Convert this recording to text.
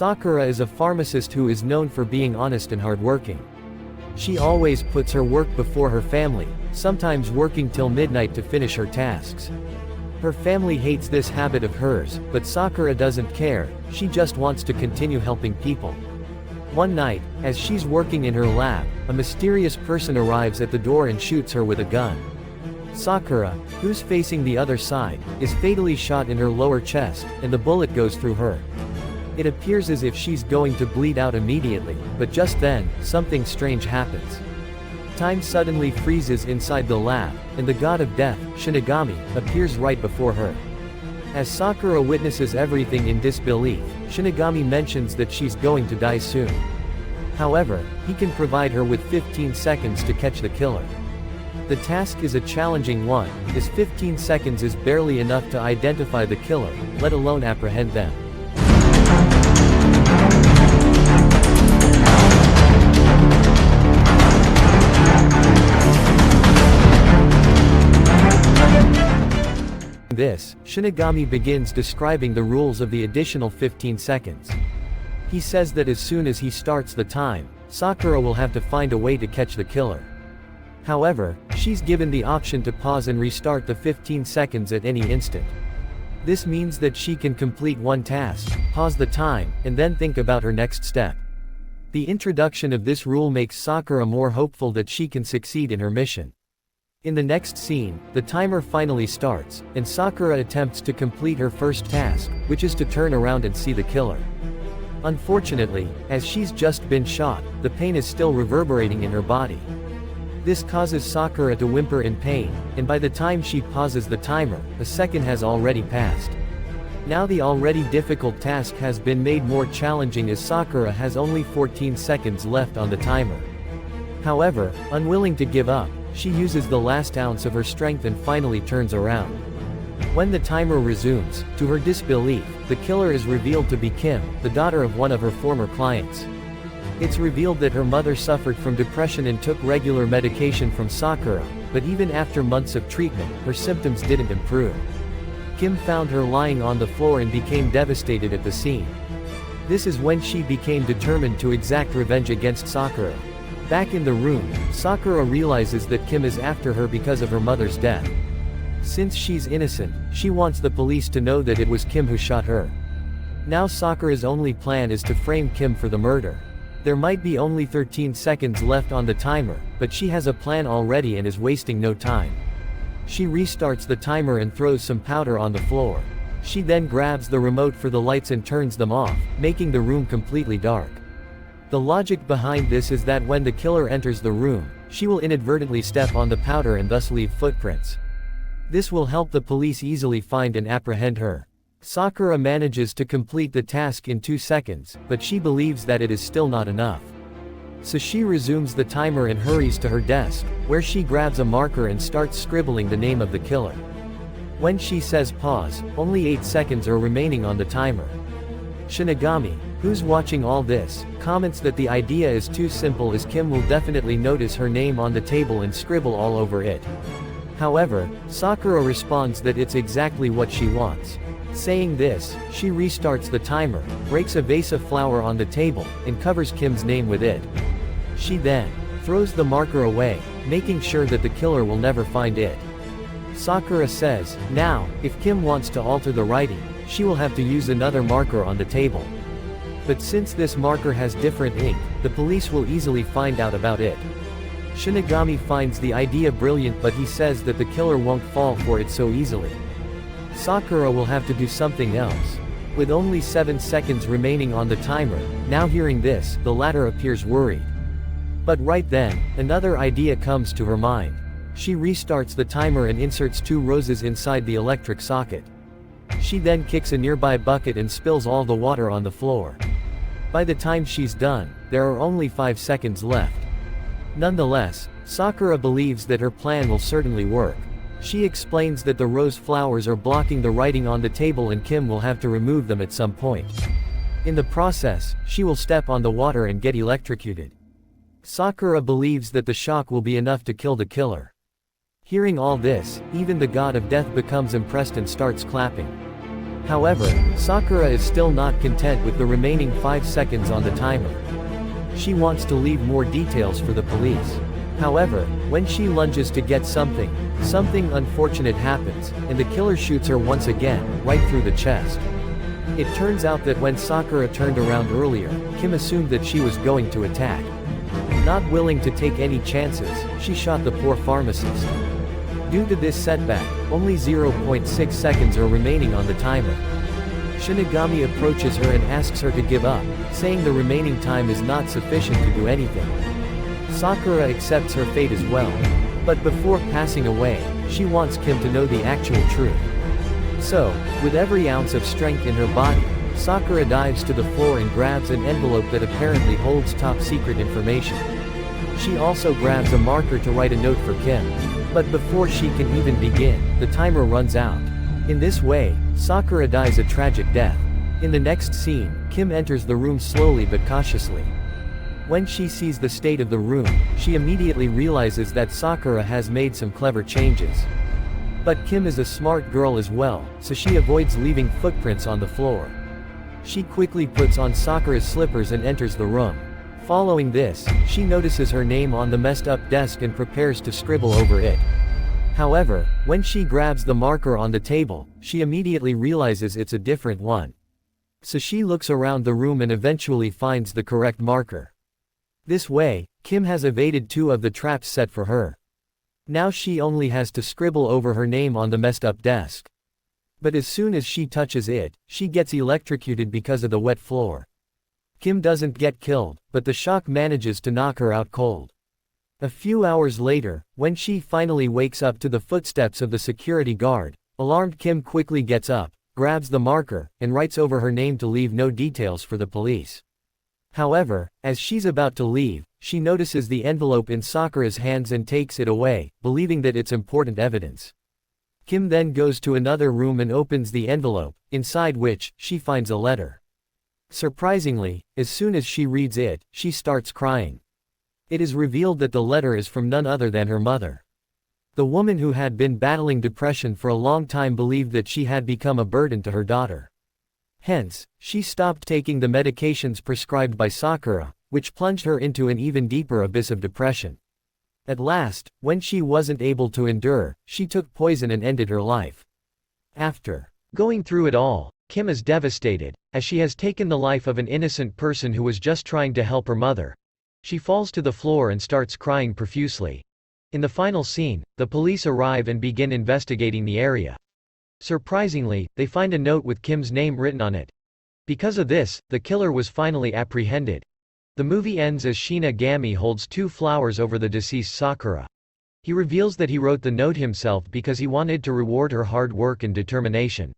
Sakura is a pharmacist who is known for being honest and hardworking. She always puts her work before her family, sometimes working till midnight to finish her tasks. Her family hates this habit of hers, but Sakura doesn't care, she just wants to continue helping people. One night, as she's working in her lab, a mysterious person arrives at the door and shoots her with a gun. Sakura, who's facing the other side, is fatally shot in her lower chest, and the bullet goes through her. It appears as if she's going to bleed out immediately, but just then, something strange happens. Time suddenly freezes inside the lab, and the god of death, Shinigami, appears right before her. As Sakura witnesses everything in disbelief, Shinigami mentions that she's going to die soon. However, he can provide her with 15 seconds to catch the killer. The task is a challenging one, as 15 seconds is barely enough to identify the killer, let alone apprehend them. This, Shinigami begins describing the rules of the additional 15 seconds. He says that as soon as he starts the time, Sakura will have to find a way to catch the killer. However, she's given the option to pause and restart the 15 seconds at any instant. This means that she can complete one task, pause the time, and then think about her next step. The introduction of this rule makes Sakura more hopeful that she can succeed in her mission. In the next scene, the timer finally starts, and Sakura attempts to complete her first task, which is to turn around and see the killer. Unfortunately, as she's just been shot, the pain is still reverberating in her body. This causes Sakura to whimper in pain, and by the time she pauses the timer, a second has already passed. Now the already difficult task has been made more challenging as Sakura has only 14 seconds left on the timer. However, unwilling to give up, she uses the last ounce of her strength and finally turns around. When the timer resumes, to her disbelief, the killer is revealed to be Kim, the daughter of one of her former clients. It's revealed that her mother suffered from depression and took regular medication from Sakura, but even after months of treatment, her symptoms didn't improve. Kim found her lying on the floor and became devastated at the scene. This is when she became determined to exact revenge against Sakura. Back in the room, Sakura realizes that Kim is after her because of her mother's death. Since she's innocent, she wants the police to know that it was Kim who shot her. Now Sakura's only plan is to frame Kim for the murder. There might be only 13 seconds left on the timer, but she has a plan already and is wasting no time. She restarts the timer and throws some powder on the floor. She then grabs the remote for the lights and turns them off, making the room completely dark. The logic behind this is that when the killer enters the room, she will inadvertently step on the powder and thus leave footprints. This will help the police easily find and apprehend her. Sakura manages to complete the task in 2 seconds, but she believes that it is still not enough. So she resumes the timer and hurries to her desk, where she grabs a marker and starts scribbling the name of the killer. When she says pause, only 8 seconds are remaining on the timer. Shinigami, who's watching all this, comments that the idea is too simple as Kim will definitely notice her name on the table and scribble all over it. However, Sakura responds that it's exactly what she wants. Saying this, she restarts the timer, breaks a vase of flour on the table, and covers Kim's name with it. She then throws the marker away, making sure that the killer will never find it. Sakura says, now, if Kim wants to alter the writing, she will have to use another marker on the table. But since this marker has different ink, the police will easily find out about it. Shinigami finds the idea brilliant, but he says that the killer won't fall for it so easily. Sakura will have to do something else. With only 7 seconds remaining on the timer, now hearing this, the latter appears worried. But right then, another idea comes to her mind. She restarts the timer and inserts 2 roses inside the electric socket. She then kicks a nearby bucket and spills all the water on the floor. By the time she's done, there are only 5 seconds left. Nonetheless, Sakura believes that her plan will certainly work. She explains that the rose flowers are blocking the writing on the table and Kim will have to remove them at some point. In the process, she will step on the water and get electrocuted. Sakura believes that the shock will be enough to kill the killer. Hearing all this, even the god of death becomes impressed and starts clapping. However, Sakura is still not content with the remaining 5 seconds on the timer. She wants to leave more details for the police. However, when she lunges to get something unfortunate happens, and the killer shoots her once again, right through the chest. It turns out that when Sakura turned around earlier, Kim assumed that she was going to attack. Not willing to take any chances, she shot the poor pharmacist. Due to this setback, only 0.6 seconds are remaining on the timer. Shinigami approaches her and asks her to give up, saying the remaining time is not sufficient to do anything. Sakura accepts her fate as well. But before passing away, she wants Kim to know the actual truth. So, with every ounce of strength in her body, Sakura dives to the floor and grabs an envelope that apparently holds top-secret information. She also grabs a marker to write a note for Kim. But before she can even begin, the timer runs out. In this way, Sakura dies a tragic death. In the next scene, Kim enters the room slowly but cautiously. When she sees the state of the room, she immediately realizes that Sakura has made some clever changes. But Kim is a smart girl as well, so she avoids leaving footprints on the floor. She quickly puts on Sakura's slippers and enters the room. Following this, she notices her name on the messed up desk and prepares to scribble over it. However, when she grabs the marker on the table, she immediately realizes it's a different one. So she looks around the room and eventually finds the correct marker. This way, Kim has evaded 2 of the traps set for her. Now she only has to scribble over her name on the messed up desk. But as soon as she touches it, she gets electrocuted because of the wet floor. Kim doesn't get killed, but the shock manages to knock her out cold. A few hours later, when she finally wakes up to the footsteps of the security guard, alarmed Kim quickly gets up, grabs the marker, and writes over her name to leave no details for the police. However, as she's about to leave, she notices the envelope in Sakura's hands and takes it away, believing that it's important evidence. Kim then goes to another room and opens the envelope, inside which, she finds a letter. Surprisingly, as soon as she reads it, she starts crying. It is revealed that the letter is from none other than her mother. The woman who had been battling depression for a long time believed that she had become a burden to her daughter. Hence, she stopped taking the medications prescribed by Sakura, which plunged her into an even deeper abyss of depression. At last, when she wasn't able to endure, she took poison and ended her life. After going through it all, Kim is devastated, as she has taken the life of an innocent person who was just trying to help her mother. She falls to the floor and starts crying profusely. In the final scene, the police arrive and begin investigating the area. Surprisingly, they find a note with Kim's name written on it. Because of this, the killer was finally apprehended. The movie ends as Shinigami holds 2 flowers over the deceased Sakura. He reveals that he wrote the note himself because he wanted to reward her hard work and determination.